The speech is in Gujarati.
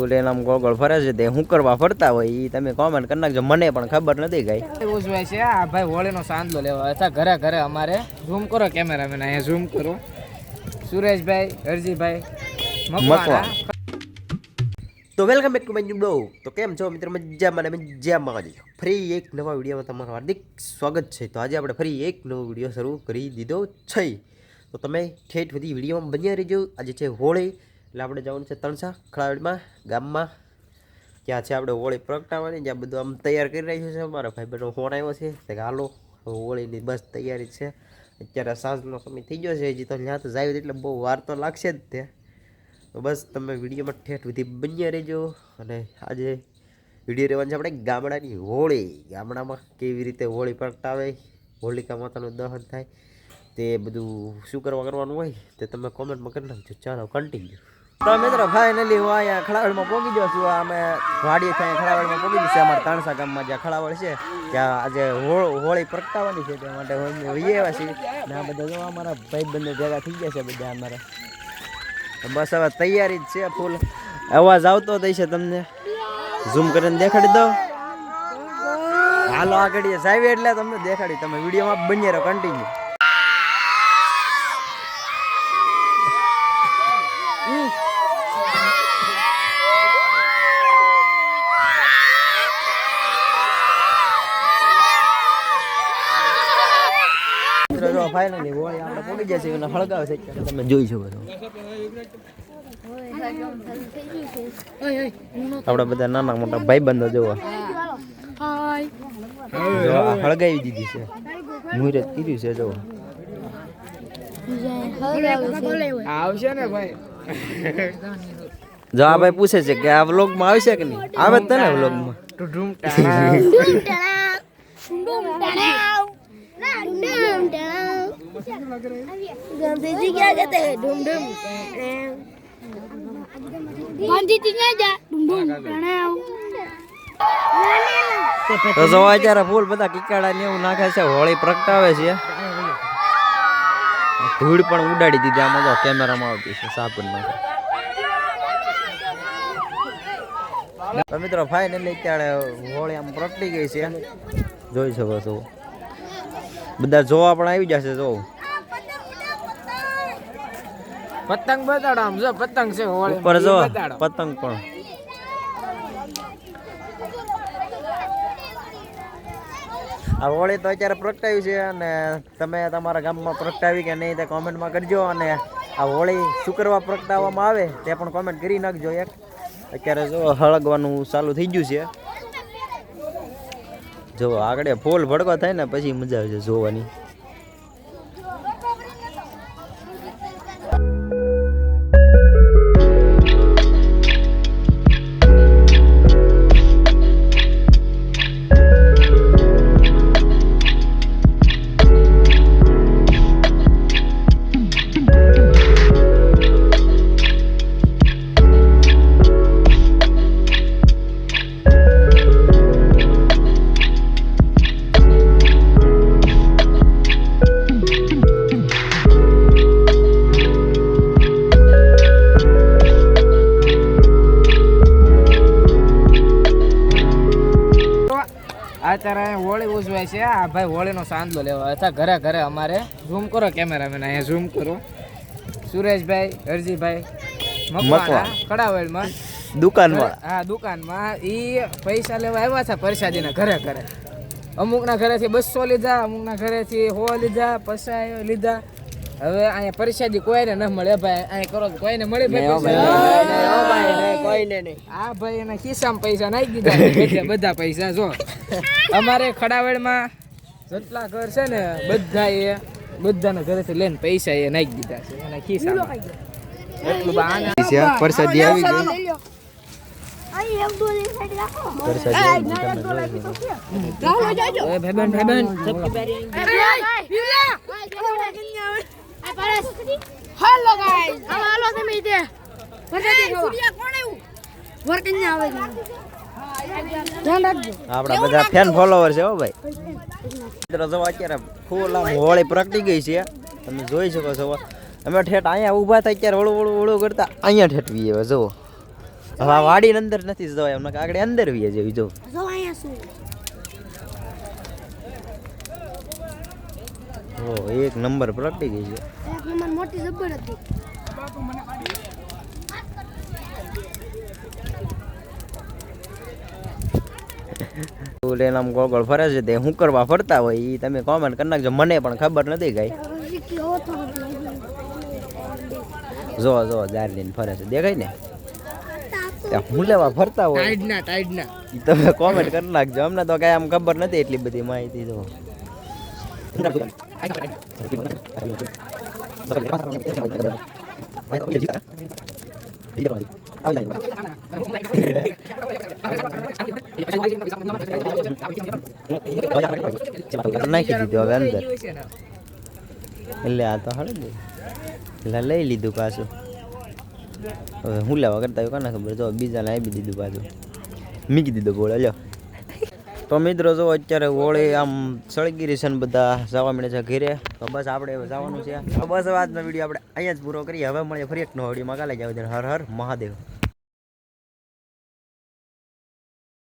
લઈને આમ ગોગળ ફરે છે તે શું કરવા ફરતા હોય એ તમે કોમેન્ટ કરી નાખજો, મને પણ ખબર નથી કઈ. ઉજવાય છે આ ભાઈ હોળીનો સાંદલો લેવા હતા ઘરે ઘરે અમારે. ઝૂમ કરો કેમેરામેન, અહીંયા ઝૂમ કરો. સુરેશભાઈ, હરજીભાઈ મકવાણા. તો welcome back to my new blog. તો કેમ છો મિત્રો? મજામાં જ. ફરી એક નવા વિડીયોમાં તમારું હાર્દિક સ્વાગત છે. તો આજે આપણે ફરી એક નવો વિડીયો શરૂ કરી દીધો છે. તો તમે ઠેઠ બધી વિડીયોમાં બન્યા રહેજો. આજે છે હોળી, એટલે આપણે જવાનું છે તણસા ખળાવડીમાં ગામમાં. ત્યાં છે આપણે હોળી પ્રગટાવવાની, જ્યાં બધું આમ તૈયાર કરી રહ્યું છે. અમારા ભાઈ બહેનો ફોન આવ્યો છે કે હાલો હોળીની બસ તૈયારી છે. અત્યારે સાંજનો સમય થઈ ગયો છે, હજી તો ત્યાં તો જાય એટલે બહુ વાર તો લાગશે જ તે. તો બસ તમે વિડીયોમાં ઠેઠ સુધી બન્યા રહેજો. અને આજે વિડીયો રહેવાનું છે આપણે ગામડાની હોળી. ગામડામાં કેવી રીતે હોળી પ્રગટાવે, હોલિકા માતાનું દહન થાય, તે બધું શું કરવાનું હોય તે તમે કોમેન્ટમાં કરી નાખજો. ચાલો કન્ટિન્યુ. તો મિત્રો ફાઇનલી હું અહીંયા ખળાવડમાં પહોંચી ગયો છું. અમે વાડીએ ત્યાં ખળાવડમાં પહોંચી ગયું છે. અમારા તણસા ગામમાં જ્યાં ખળાવડ છે ત્યાં આજે હોળી પ્રગટાવવાની છે, તે માટે હોઈએ આવ્યા છીએ. ને આ બધા જો અમારા ભાઈબંધો ભેગા થઈ ગયા છે બધા અમારા. બસ હવે તૈયારી જ છે ફૂલ. અવાજ આવતો થઈ છે તમને, ઝૂમ કરીને દેખાડી દો. હાલો આગળ સાહેબ એટલે તમને દેખાડી. તમે વિડીયોમાં બન્યા રહો કન્ટિન્યુ. ફાઇનલી હોળી આપણે પહોંચી જાય છે અને હળગાવે છે અત્યારે તમે જોઈ શકો છો. આપણા બધા નાના મોટા ભાઈબંધો જોવા હળગાવી દીધી છે, મુહૂર્ત કીધું છે. જોવા આવશે ને ભાઈ. જો આ ભાઈ પૂછે છે કે આ વ્લોગમાં આવશે કે નહીં. આવે જ તને વ્લોગમાં. गांधी जी क्या कहते हैं? डूम डूम गांधी जी क्या जा डूम डूम તો જો અત્યારે ફૂલ બધા કિકાડા ને એવું નાખે છે, હોળી પ્રગટાવે છે. ધૂળ પણ ઉડાડી દીધી. આમાં જો કેમેરામાં આવતી છે સાપન નાખે. તો મિત્રો ફાઇનલી અત્યારે હોળી આમ પ્રગટી ગઈ છે, જોઈ શકો છો. બધા જોવા પણ આવી જશે. જો પતંગ બતાડો, આમ જો પતંગ છે હોળી ઉપર જો પતંગ પણ. આ હોળી તો અત્યારે પ્રગટાવી છે અને તમે તમારા ગામમાં પ્રગટાવી કે નહીં તે કોમેન્ટમાં કરજો. અને આ હોળી શું કરવા પ્રગટાવવામાં આવે તે પણ કોમેન્ટ કરી નાખજો. એક અત્યારે જો હળગવાનું ચાલુ થઈ ગયું છે. જો આગળ ફૂલ ભડકો થાય ને પછી મજા આવે છે જોવાની. અત્યારે હોળી ઉજવાય છે આ ભાઈ હોળીનો સાંદલો લેવા હતા ઘરે ઘરે અમારે. ઝૂમ કરો કેમેરામેન, અહીંયા ઝૂમ કરો. સુરેશભાઈ, હરજીભાઈ મકવાણા ખડાવડમાં દુકાનમાં. હા દુકાનમાં ઈ પૈસા લેવા આવ્યા હતા પ્રસાદીના ઘરે ઘરે. અમુકના ઘરેથી 200 લીધા, અમુકના ઘરેથી 100 લીધા, 50 લીધા. હવે અહીંયા પ્રસાદી કોઈને ન મળે ભાઈ. અહીંયા કરો કોઈને મળે કોઈને નહીં. આ ભાઈ એના ખિસ્સામાં પૈસા નાખી દીધા બધા પૈસા. જો અમારે ખડાવડમાં જેટલા ઘર છે ને બધાના ઘરેથી લઈને પૈસા એ નાખી દીધા છે એના ખિસ્સામાં. એટલું પ્રસાદી આવી ગઈ. हेलो गाइस हेलो તમે દે વરકન્યા કોણ આવ્યું? વરકન્યા આવે છે. ધ્યાન રાખજો. આપડા બધા ફેન ફોલોવર છે હો ભાઈ. મિત્રો જો અત્યારે ફૂલ આમ હોળી પ્રગટી ગઈ છે, તમે જોઈ શકો છો. અમે ઠેઠ અહીંયા ઊભા થાય ત્યારે વળું કરતા અહીંયા ઠેઠવી હવે જુઓ. હવે આ વાડીની અંદર નથી જવાય એમને આગળ અંદર વીએ જેવી જો જો અહીંયા શું ઓ એક નંબર પ્રગટી ગઈ છે એક નંબર મોટી જબર હતી ઓલે નામ ગોગળ ફરે છે તે શું કરવા ફરતા હોય એ તમે કોમેન્ટ કરી નાખજો મને પણ ખબર નથી કઈ કેવો તો જો જો જાર લઈને ફરે છે દેખાય ને ત્યાં હું લેવા ફરતા હોય ટાઈડના ઈ તમે કોમેન્ટ કરી નાખજો અમને તો કઈ આમ ખબર નથી એટલી બધી માહિતી જો નાખી દીધું હવે અંદર એટલે આ તો હળે ને એટલે લઈ લીધું પાછું હવે હું લેવા કરતા કોને ખબર જો બીજાને આપી દીધું પાછું મૂકી દીધું બોલે લ્યો તો મિત્રો જો અત્યારે હોળી આમ સળગીરી છે ને બધા જવા મળે છે ઘરે તો બસ આપણે હવે જવાનું છે તો બસ હવે આજનો વિડીયો આપણે અહીંયા જ પૂરો કરીએ હવે મળીએ ફરી એક નવો વિડીયોમાં કાલે જાવ હર હર મહાદેવ.